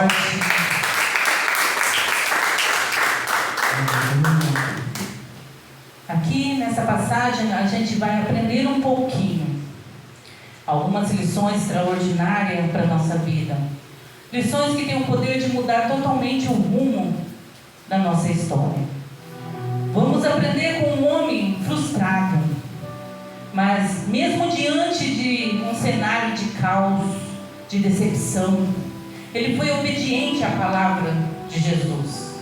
forte. Aqui nessa passagem a gente vai aprender um pouquinho, algumas lições extraordinárias para a nossa vida. Lições que têm o poder de mudar totalmente o rumo da nossa história. Vamos aprender com um homem frustrado, mas mesmo diante de um cenário de caos, de decepção, ele foi obediente à palavra de Jesus.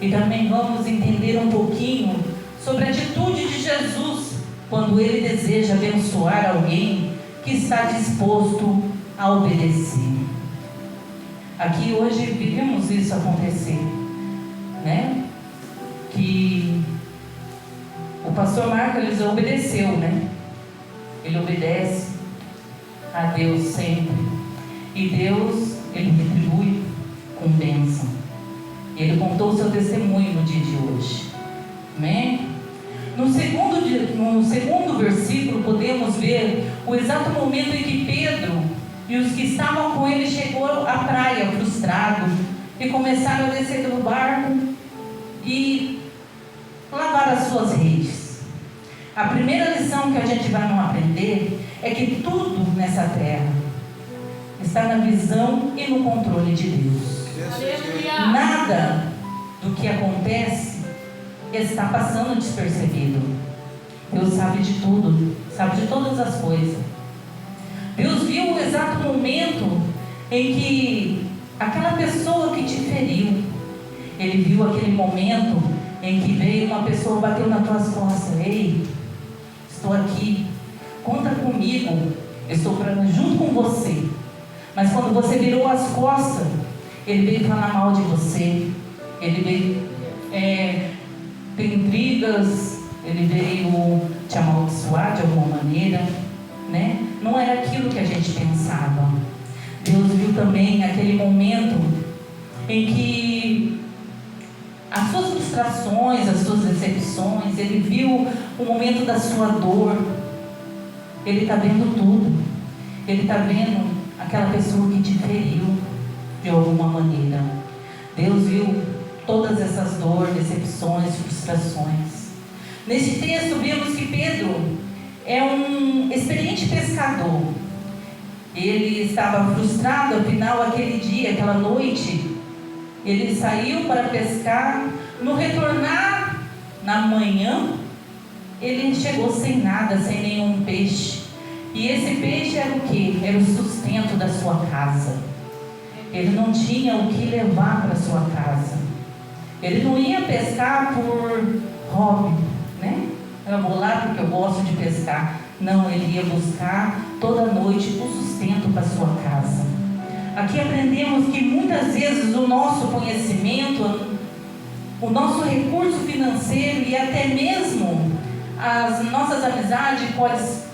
E também vamos entender um pouquinho sobre a atitude de Jesus quando ele deseja abençoar alguém que está disposto a obedecer. Aqui hoje vimos isso acontecer, né? Que o pastor Marco, ele obedeceu, né? Ele obedece a Deus sempre. E Deus, ele retribui com bênção. Ele contou o seu testemunho no dia de hoje. Amém? No segundo versículo, podemos ver o exato momento em que Pedro e os que estavam com ele chegou à praia frustrado e começaram a descer do barco e lavar as suas redes. A primeira lição que a gente vai aprender é que tudo nessa terra está na visão e no controle de Deus. Nada do que acontece está passando despercebido. Deus sabe de tudo, sabe de todas as coisas. Deus viu o exato momento em que aquela pessoa que te feriu, Ele viu aquele momento em que veio uma pessoa, bateu nas tuas costas: ei, estou aqui, conta comigo, estou junto com você. Mas quando você virou as costas, ele veio falar mal de você, ele veio ter intrigas, ele veio te amaldiçoar de alguma maneira, né? Não era aquilo que a gente pensava. Deus viu também aquele momento em que as suas frustrações, as suas decepções, Ele viu o momento da sua dor. Ele está vendo tudo. Ele está vendo aquela pessoa que te feriu de alguma maneira. Deus viu todas essas dores, decepções, frustrações. Nesse texto vemos que Pedro é um experiente pescador. Ele estava frustrado, afinal aquele dia, aquela noite, ele saiu para pescar. No retornar na manhã, ele chegou sem nada, sem nenhum peixe. E esse peixe era o quê? Era o sustento da sua casa. Ele não tinha o que levar para sua casa. Ele não ia pescar por hobby, né? Eu vou lá porque eu gosto de pescar. Não, ele ia buscar toda noite o sustento para sua casa. Aqui aprendemos que muitas vezes o nosso conhecimento, o nosso recurso financeiro e até mesmo as nossas amizades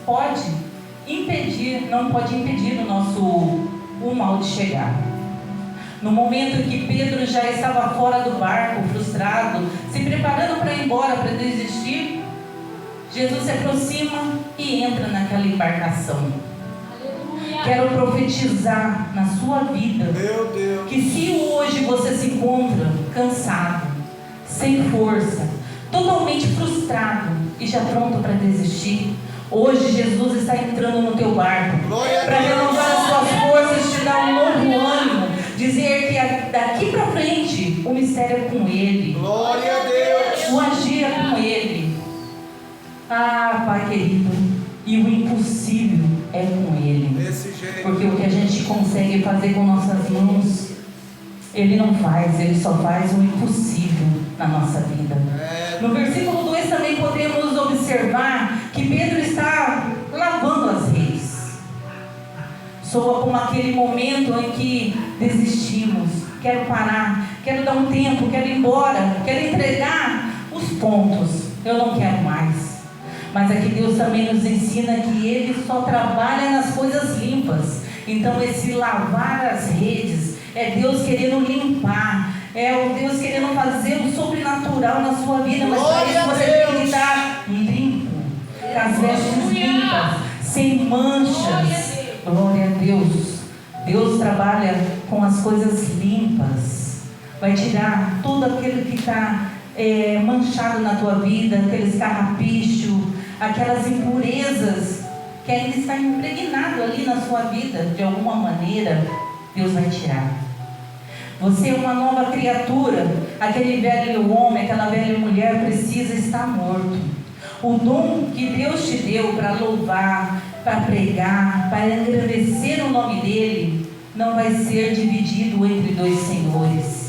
pode impedir, não pode impedir o mal de chegar. No momento em que Pedro já estava fora do barco, frustrado, se preparando para ir embora, para desistir, Jesus se aproxima e entra naquela embarcação. Aleluia. Quero profetizar na sua vida, meu Deus, que se hoje você se encontra cansado, sem força, totalmente frustrado e já pronto para desistir, hoje Jesus está entrando no teu barco para renovar as suas forças, te dar um novo ânimo, dizer que daqui para frente o mistério é com Ele. Glória a Deus. O agir é com Ele. Ah, Pai querido, e o impossível é com Ele. Porque o que a gente consegue fazer com nossas mãos, Ele não faz, Ele só faz o impossível na nossa vida. No versículo 2 também podemos observar que Pedro está lavando as redes. Soa como aquele momento em que desistimos, quero parar, quero dar um tempo, quero ir embora, quero entregar os pontos, eu não quero mais. Mas aqui Deus também nos ensina que Ele só trabalha nas coisas limpas. Então esse lavar as redes é Deus querendo limpar, é o Deus querendo fazer o sobrenatural na sua vida. Mas para isso você tem que estar limpo, com as vestes limpas, sem manchas. Glória a Deus. Deus trabalha com as coisas limpas. Vai tirar tudo aquilo que está manchado na tua vida, aqueles carrapichos, aquelas impurezas que ainda está impregnado ali na sua vida. De alguma maneira, Deus vai tirar. Você é uma nova criatura. Aquele velho homem, aquela velha mulher precisa estar morto. O dom que Deus te deu para louvar, para pregar, para engrandecer o nome dele, não vai ser dividido entre dois senhores.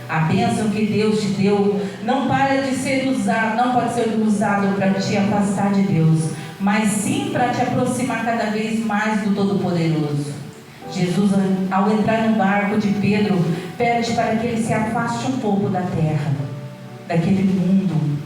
A bênção que Deus te deu não para de ser usado, não pode ser usado para te afastar de Deus, mas sim para te aproximar cada vez mais do Todo-Poderoso. Jesus, ao entrar no barco de Pedro, pede para que ele se afaste um pouco da terra, daquele mundo.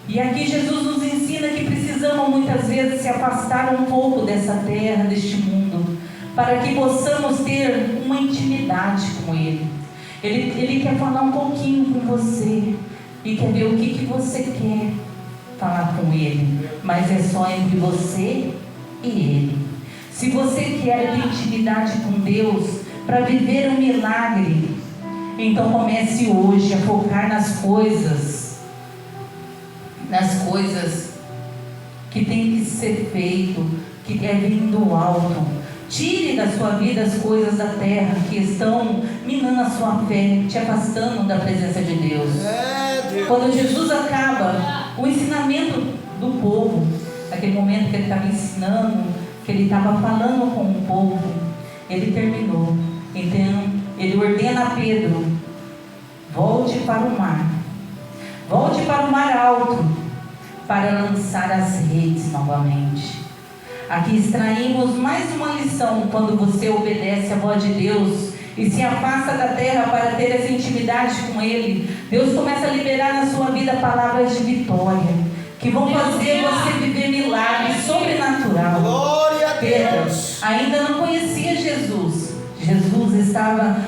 E aqui Jesus nos ensina que precisamos muitas vezes se afastar um pouco dessa terra, deste mundo, para que possamos ter uma intimidade com Ele. Ele quer falar um pouquinho com você e quer ver o que você quer falar com Ele, mas é só entre você e Ele. Se você quer ter intimidade com Deus para viver um milagre, então comece hoje a focar nas coisas que tem que ser feito, que é vindo do alto. Tire da sua vida as coisas da terra que estão minando a sua fé, te afastando da presença de Deus. Quando Jesus acaba o ensinamento do povo, aquele momento que ele estava ensinando, que ele estava falando com o povo, ele terminou. Então ele ordena a Pedro: volte para o mar, volte para o mar alto, para lançar as redes novamente. Aqui extraímos mais uma lição. Quando você obedece à voz de Deus e se afasta da terra para ter essa intimidade com Ele, Deus começa a liberar na sua vida palavras de vitória, que vão fazer você viver milagres sobrenatural. Glória a Pedro Deus. ainda não conhecia Jesus. Jesus estava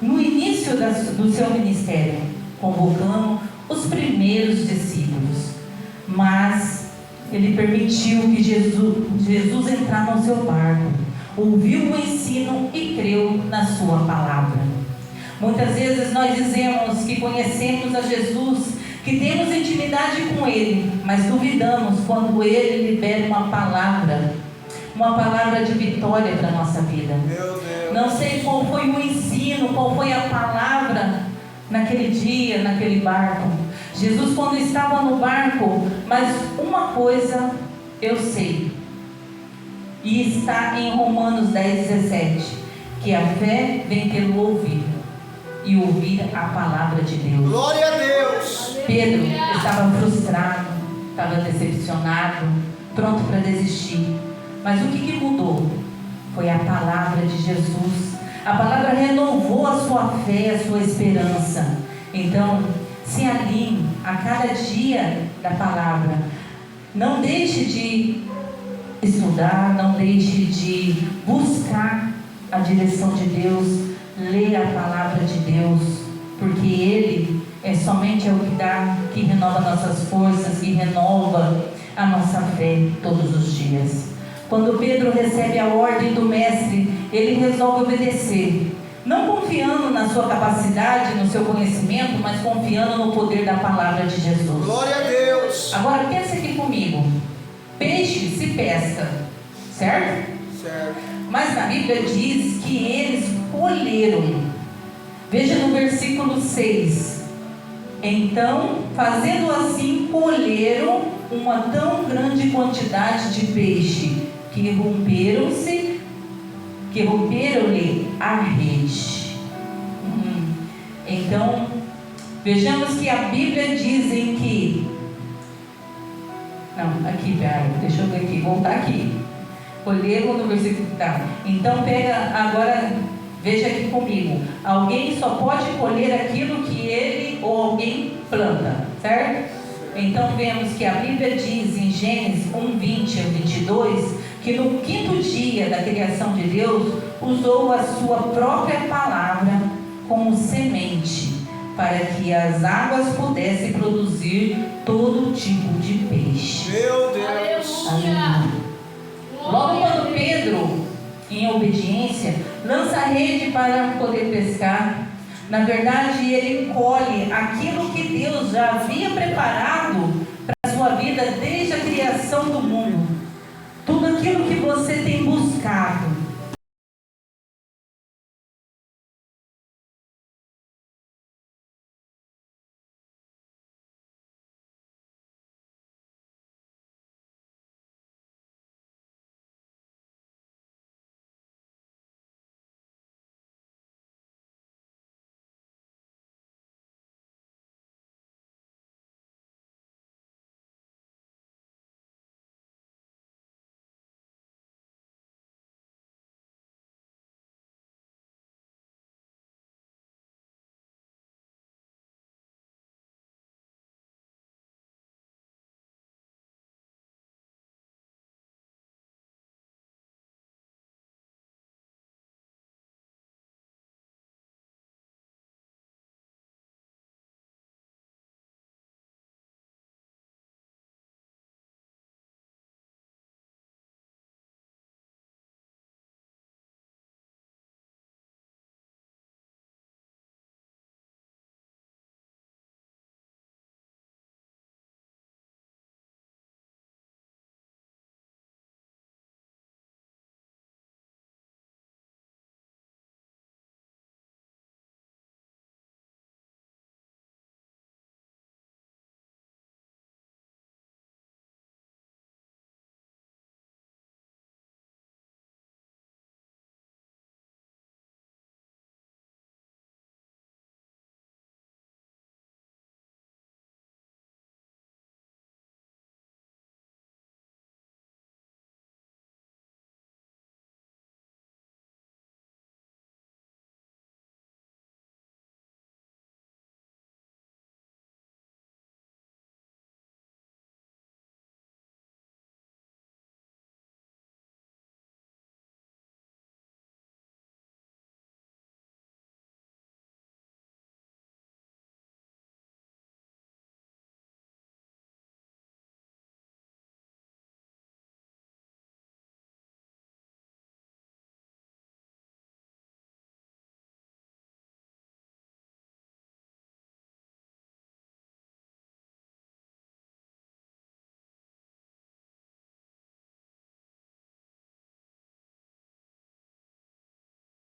no início do seu ministério, convocando os primeiros discípulos, mas ele permitiu que Jesus entrar no seu barco, ouviu o ensino e creu na sua palavra. Muitas vezes nós dizemos que conhecemos a Jesus, que temos intimidade com Ele, mas duvidamos quando Ele libera uma palavra de vitória para a nossa vida. Meu Deus. Não sei qual foi o ensino, qual foi a palavra naquele dia, naquele barco. Jesus, quando estava no barco, mas uma coisa eu sei, e está em Romanos 10:17, que a fé vem pelo ouvir, e ouvir a palavra de Deus. Glória a Deus. Pedro estava frustrado, estava decepcionado, pronto para desistir, mas o que mudou? Foi a palavra de Jesus. A palavra renovou a sua fé, a sua esperança. Então, se alinhe a cada dia da palavra. Não deixe de estudar, não deixe de buscar a direção de Deus, ler a palavra de Deus, porque Ele é somente o que renova nossas forças, que renova a nossa fé todos os dias. Quando Pedro recebe a ordem do mestre, ele resolve obedecer. Não confiando na sua capacidade, no seu conhecimento, mas confiando no poder da palavra de Jesus. Glória a Deus. Agora pensa aqui comigo. Peixe se pesca, certo? Certo. Mas na Bíblia diz que eles colheram. Veja no versículo 6. Então, fazendo assim, colheram uma tão grande quantidade de peixe, que romperam-lhe a rede. Então, vejamos que a Bíblia diz em que... Não, aqui, pera, deixa eu ver aqui, voltar aqui. Colheram no versículo... Tá. Então, pega agora, veja aqui comigo. Alguém só pode colher aquilo que ele ou alguém planta, certo? Então, vemos que a Bíblia diz em Gênesis 1:20-22, que no quinto dia da criação de Deus, usou a sua própria palavra como semente, para que as águas pudessem produzir todo tipo de peixe. Meu Deus. Aleluia. Logo quando Pedro em obediência, lança a rede para poder pescar. Na verdade, ele colhe aquilo que Deus já havia preparado para a sua vida desde a criação do mundo. Tudo aquilo que você tem buscado,